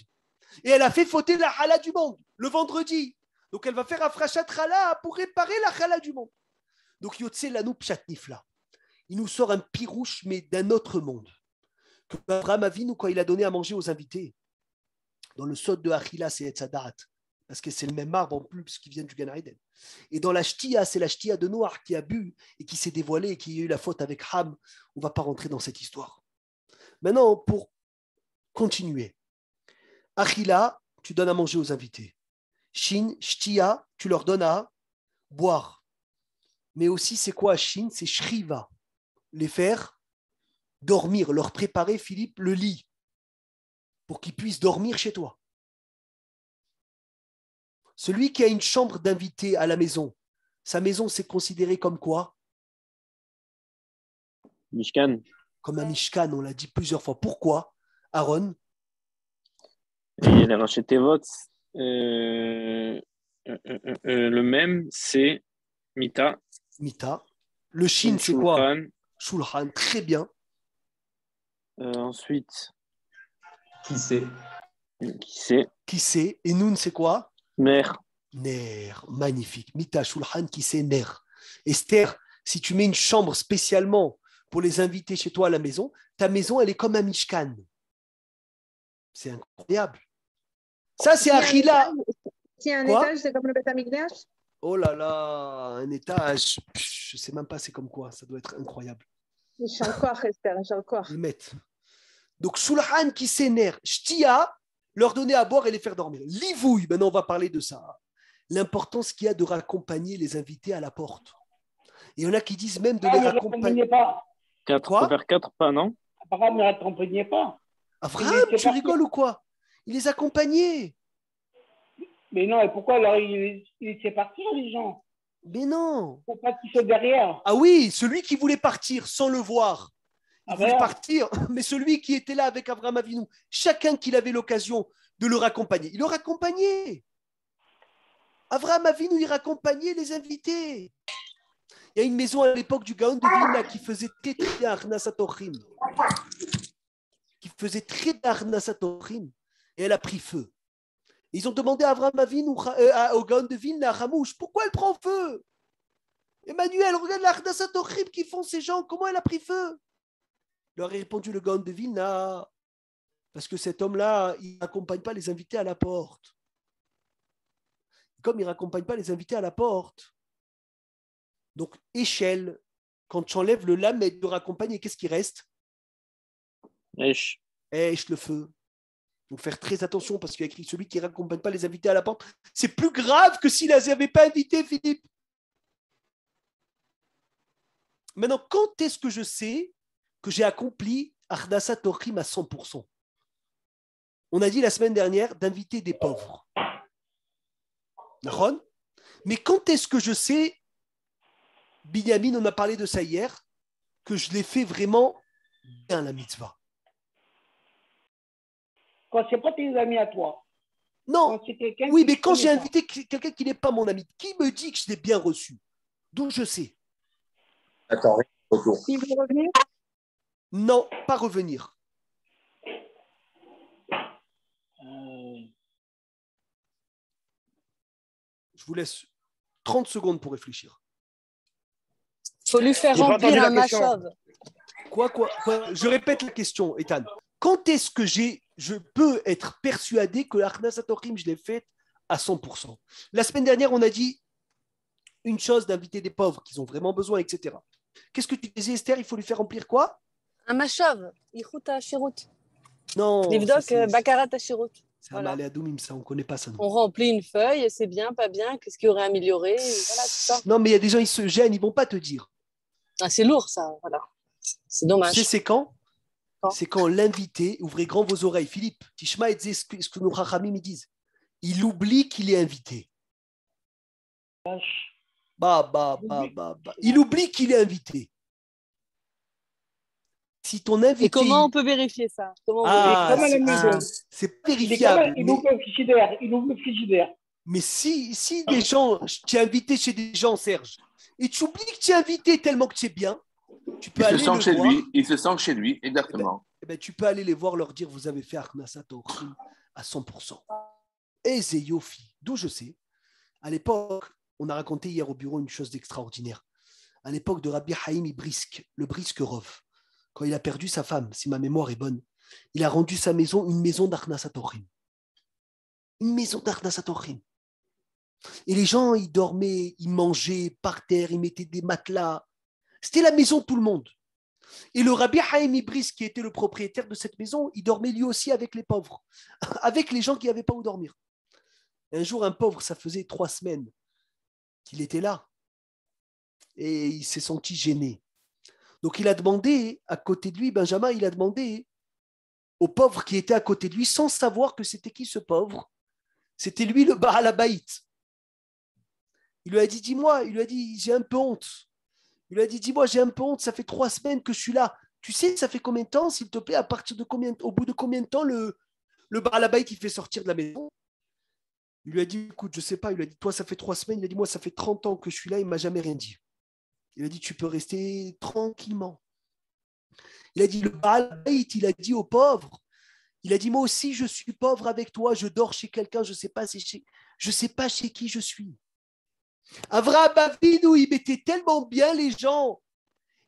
Et elle a fait fauter la hala du monde le vendredi. Donc elle va faire un frachat hala pour réparer la hala du monde. Donc Yotse Lanou Pshatnifla. Il nous sort un pirouche, mais d'un autre monde. Que Abraham Avinu, quand il a donné à manger aux invités, dans le sod de Achila, c'est Etzadat, parce que c'est le même arbre en plus qui vient du Gan Eden. Et dans la Shtia, c'est la Shtia de Noah qui a bu et qui s'est dévoilé et qui a eu la faute avec Ham. On ne va pas rentrer dans cette histoire. Maintenant, pour continuer, Achila, tu donnes à manger aux invités. Shin, Shtia, tu leur donnes à boire. Mais aussi, c'est quoi Shin? C'est Shriva. Les faire dormir, leur préparer, Philippe, le lit pour qu'ils puissent dormir chez toi. Celui qui a une chambre d'invité à la maison, sa maison, c'est considéré comme quoi? Mishkan. Comme un Mishkan, on l'a dit plusieurs fois. Pourquoi, Aaron? Et les rachetés votes, le même, c'est Mita. Mita. Le Shin, c'est quoi? Shulchan, très bien. Ensuite, qui sait? Qui sait? Et Noun, c'est quoi? Ner. Ner, magnifique. Mita, Shulchan, qui sait? Ner. Esther, si tu mets une chambre spécialement pour les inviter chez toi à la maison, ta maison, elle est comme un Mishkan. C'est incroyable. Ça, c'est Achila. Si un étage, c'est comme le Beth Amikdash? Oh là là, un étage, je ne sais même pas c'est comme quoi, ça doit être incroyable. J'ai encore, Esther, j'ai encore. Ils mettent. Donc, Shulchan qui s'énerve, Shtia, leur donner à boire et les faire dormir. Livouille, maintenant on va parler de ça. L'importance qu'il y a de raccompagner les invités à la porte. Et il y en a qui disent même de les raccompagner. Quoi? Faire 4 pas, non? Abraham ne raccompagnait pas. Abraham, tu rigoles ou quoi? Il les accompagnait. Mais non, et pourquoi alors il laissait partir les gens? Mais non. Faut pas qu'ils soient derrière. Ah oui, celui qui voulait partir sans le voir. Il voulait partir, mais celui qui était là avec Abraham Avinu, chacun qu'il avait l'occasion de le raccompagner, il le raccompagnait. Abraham Avinu, il raccompagnait les invités. Il y a une maison à l'époque du Gaon de Vilna qui faisait Tetria Arnasatochim. qui faisait très d'Arnasatorim, et elle a pris feu. Ils ont demandé à Avraham Avinu, au Gaon de Vilna, à Hamouche, pourquoi elle prend feu? Emmanuel, regarde l'Arnasatorim qui font ces gens, comment elle a pris feu? Il leur a répondu le Gaon de Vilna, parce que cet homme-là, il n'accompagne pas les invités à la porte. Comme il n'accompagne pas les invités à la porte, donc échelle, quand tu enlèves le lame et de raccompagner, qu'est-ce qui reste? Esh, le feu. Donc faire très attention parce qu'il y a écrit celui qui ne raccompagne pas les invités à la porte. C'est plus grave que s'il ne les avait pas invités, Philippe. Maintenant, quand est-ce que je sais que j'ai accompli Ardassa Tochim à 100%? On a dit la semaine dernière d'inviter des pauvres. Mais quand est-ce que je sais, Binyamin, on a parlé de ça hier, que je l'ai fait vraiment bien la mitzvah? Quand ce n'est pas tes amis à toi. Non. Oui, mais quand j'ai invité quelqu'un qui n'est pas mon ami, qui me dit que je l'ai bien reçu? D'où je sais? Attends, retour. Il veut revenir? Non, pas revenir. Je vous laisse 30 secondes pour réfléchir. Il faut lui faire remplir un machov. Quoi? Je répète la question, Ethan. Quand est-ce que je peux être persuadé que l'Arnasat Tochim, je l'ai faite à 100%? La semaine dernière, on a dit une chose d'inviter des pauvres qui ont vraiment besoin, etc. Qu'est-ce que tu disais, Esther? Il faut lui faire remplir quoi? Un machov. Yichut hashirut. Non. Livdok bakarat hashirut. C'est un malé adoumim, ça, on ne connaît pas ça. Non. On remplit une feuille, c'est bien, pas bien, qu'est-ce qui aurait amélioré, voilà, tout ça. Non, mais il y a des gens, ils se gênent, ils ne vont pas te dire. Ah, c'est lourd, ça, voilà. C'est dommage. Tu sais, c'est quand? C'est quand l'invité, ouvrez grand vos oreilles, Philippe, Tishma et ce que nos rachamim disent. Il oublie qu'il est invité. Il oublie qu'il est invité. Si ton invité... Et comment on peut vérifier ça? C'est vérifiable. Il ouvre le frigidaire. Mais si des gens, tu es invité chez des gens, Serge, et tu oublies que tu es invité tellement que tu es bien, tu peux aller le voir. Il se sent chez lui, exactement. Tu peux aller les voir, leur dire, vous avez fait Arnasat Tochim à 100%. Et Yofi, d'où je sais, à l'époque, on a raconté hier au bureau une chose d'extraordinaire. À l'époque de Rabbi Haïm Ibrisk, le Briskerov, quand il a perdu sa femme, si ma mémoire est bonne, il a rendu sa maison une maison d'Arnasat Tochim. Une maison d'Arnasat Tochim. Et les gens, ils dormaient, ils mangeaient par terre, ils mettaient des matelas. C'était la maison de tout le monde. Et le Rabbi Haïm Ibrisk, qui était le propriétaire de cette maison, il dormait lui aussi avec les pauvres, avec les gens qui n'avaient pas où dormir. Un jour, un pauvre, ça faisait 3 semaines qu'il était là. Et il s'est senti gêné. Donc il a demandé, à côté de lui, Benjamin, il a demandé au pauvre qui était à côté de lui, sans savoir que c'était qui ce pauvre. C'était lui le Baal Habayit. Il lui a dit, dis-moi, il lui a dit, j'ai un peu honte. Il lui a dit, dis-moi, j'ai un peu honte, ça fait 3 semaines que je suis là. Tu sais, ça fait combien de temps, s'il te plaît, au bout de combien de temps le Baal Habayit il fait sortir de la maison? Il lui a dit, écoute, je ne sais pas. Il lui a dit, toi, ça fait 3 semaines. Il a dit, moi, ça fait 30 ans que je suis là, il ne m'a jamais rien dit. Il a dit, tu peux rester tranquillement. Il a dit, le Baal Habayit, il a dit aux pauvres, il a dit, moi aussi, je suis pauvre avec toi, je dors chez quelqu'un, je ne sais pas chez qui je suis. Avraham Avinu, il mettait tellement bien les gens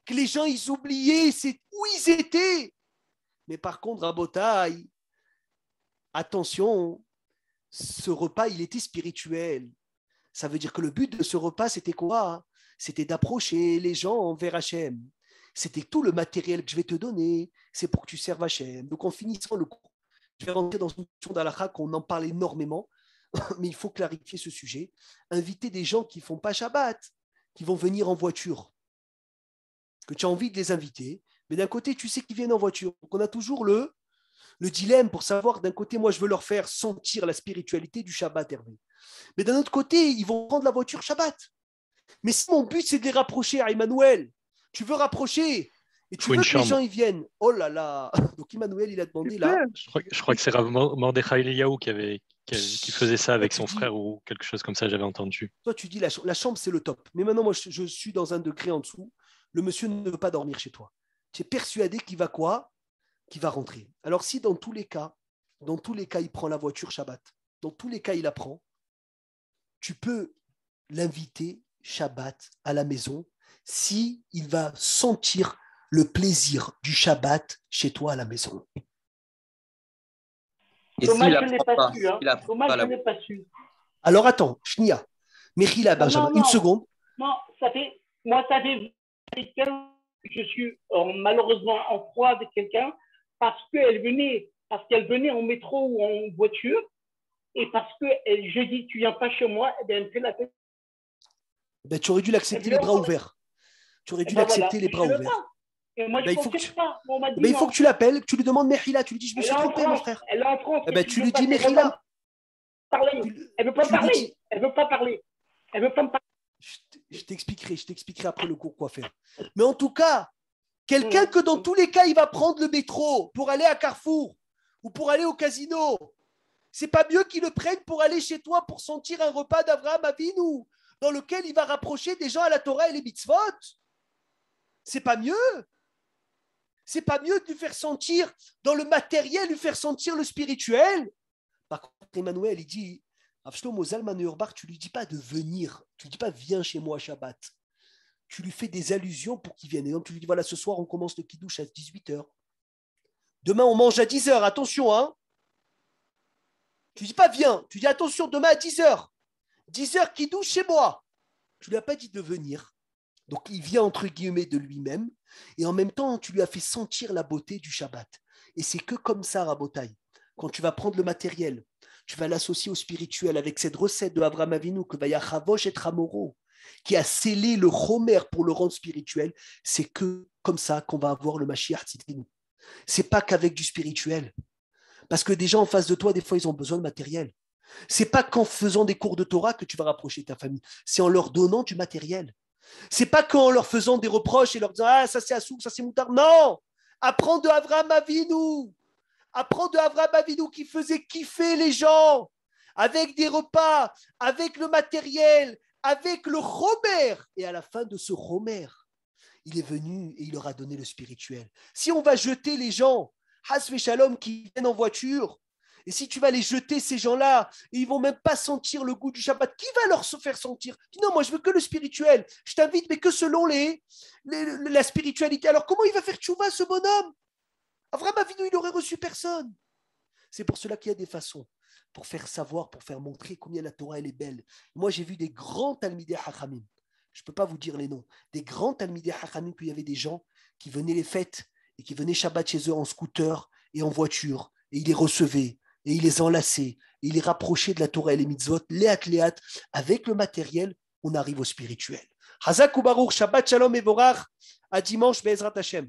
que les gens, ils oubliaient où ils étaient. Mais par contre, Rabotai, attention, ce repas, il était spirituel. Ça veut dire que le but de ce repas, c'était quoi? C'était d'approcher les gens vers Hachem. C'était tout le matériel que je vais te donner, c'est pour que tu serves Hachem. Donc en finissant le cours, je vais rentrer dans une notion d'Halakha qu'on en parle énormément, mais il faut clarifier ce sujet. Inviter des gens qui ne font pas Shabbat, qui vont venir en voiture, que tu as envie de les inviter, mais d'un côté, tu sais qu'ils viennent en voiture. Donc on a toujours le dilemme pour savoir, d'un côté, moi, je veux leur faire sentir la spiritualité du Shabbat, Hervé. Mais d'un autre côté, ils vont prendre la voiture Shabbat. Mais si mon but, c'est de les rapprocher à Emmanuel, tu veux rapprocher et tu veux que les gens y viennent. Oh là là. Donc Emmanuel, il a demandé là. Je crois que c'est Rav Mordechai Eliyahu qui faisait ça avec son frère ou quelque chose comme ça, j'avais entendu. Toi, tu dis la chambre, c'est le top. Mais maintenant, moi, je suis dans un degré en dessous. Le monsieur ne veut pas dormir chez toi. tu es persuadé qu'il va quoi? Qu'il va rentrer. Alors si dans tous les cas, il prend la voiture Shabbat, dans tous les cas, il la prend, tu peux l'inviter Shabbat à la maison si il va sentir le plaisir du Shabbat chez toi à la maison. Et dommage, je ne l'ai pas su. Dommage, je ne l'ai pas su. Alors attends, Shnia, Mechila, Benjamin, une seconde. Non, ça fait quelqu'un, je suis malheureusement en froid avec quelqu'un parce qu'elle venait en métro ou en voiture et parce que je dis tu viens pas chez moi, et bien elle me fait la tête. Ben, tu aurais dû l'accepter les bras ouverts. Tu aurais dû l'accepter les bras ouverts. Et moi, il faut que tu l'appelles, que tu lui demandes Mechila, tu lui dis je me suis trompé mon frère. Elle est en France. Tu lui dis Mechila. Elle veut pas parler. Elle veut pas parler. Elle veut pas me parler. Je t'expliquerai après le cours quoi faire. Mais en tout cas, quelqu'un que dans tous les cas, il va prendre le métro pour aller à Carrefour ou pour aller au casino, c'est pas mieux qu'il le prenne pour aller chez toi pour sentir un repas d'Avraham Avinu dans lequel il va rapprocher des gens à la Torah et les mitzvot. C'est pas mieux. C'est pas mieux de lui faire sentir dans le matériel, lui faire sentir le spirituel. Par contre, Emmanuel, il dit tu lui dis pas de venir, tu lui dis pas viens chez moi Shabbat. Tu lui fais des allusions pour qu'il vienne. Et donc tu lui dis voilà, ce soir on commence le kiddush à 18h. Demain on mange à 10h, attention hein. Tu dis pas viens, tu dis attention demain à 10h. 10h kiddush chez moi. Tu lui as pas dit de venir. Donc il vient entre guillemets de lui-même et en même temps tu lui as fait sentir la beauté du Shabbat. Et c'est que comme ça Rabotai, quand tu vas prendre le matériel, tu vas l'associer au spirituel avec cette recette de Avraham Avinu que Vaya Chavosh et Tramoro, qui a scellé le Chomer pour le rendre spirituel. C'est que comme ça qu'on va avoir le Mashiach Tzidkenu. C'est pas qu'avec du spirituel. Parce que des gens en face de toi, des fois, ils ont besoin de matériel. C'est pas qu'en faisant des cours de Torah que tu vas rapprocher ta famille. C'est en leur donnant du matériel. C'est pas qu'en leur faisant des reproches et leur disant ah ça c'est Assouk, ça c'est Moutar. Non, apprends de Avraham Avinu. Apprends de Avraham Avinu qui faisait kiffer les gens avec des repas, avec le matériel, avec le Chomer. Et à la fin de ce Chomer, il est venu et il leur a donné le spirituel. Si on va jeter les gens, Hasve Shalom, qui viennent en voiture, et si tu vas les jeter, ces gens-là, et ils ne vont même pas sentir le goût du Shabbat, qui va leur faire sentir? Dis non, moi je veux que le spirituel. Je t'invite, mais que selon la spiritualité. Alors comment il va faire tchouva, ce bonhomme? Avraham Avinu, il n'aurait reçu personne. C'est pour cela qu'il y a des façons pour faire savoir, pour faire montrer combien la Torah elle est belle. Moi, j'ai vu des grands Talmidei Hachamim. Je ne peux pas vous dire les noms. Des grands Talmidei Hachamim, puis il y avait des gens qui venaient les fêtes et qui venaient Shabbat chez eux en scooter et en voiture. Et ils les recevaient, et ils les enlaçaient, et ils les rapprochaient de la Torah et les mitzvot, léat. Avec le matériel, on arrive au spirituel. Hazak ou Baruch, Shabbat Shalom et Vorach. À dimanche, Be'ezrat Hashem.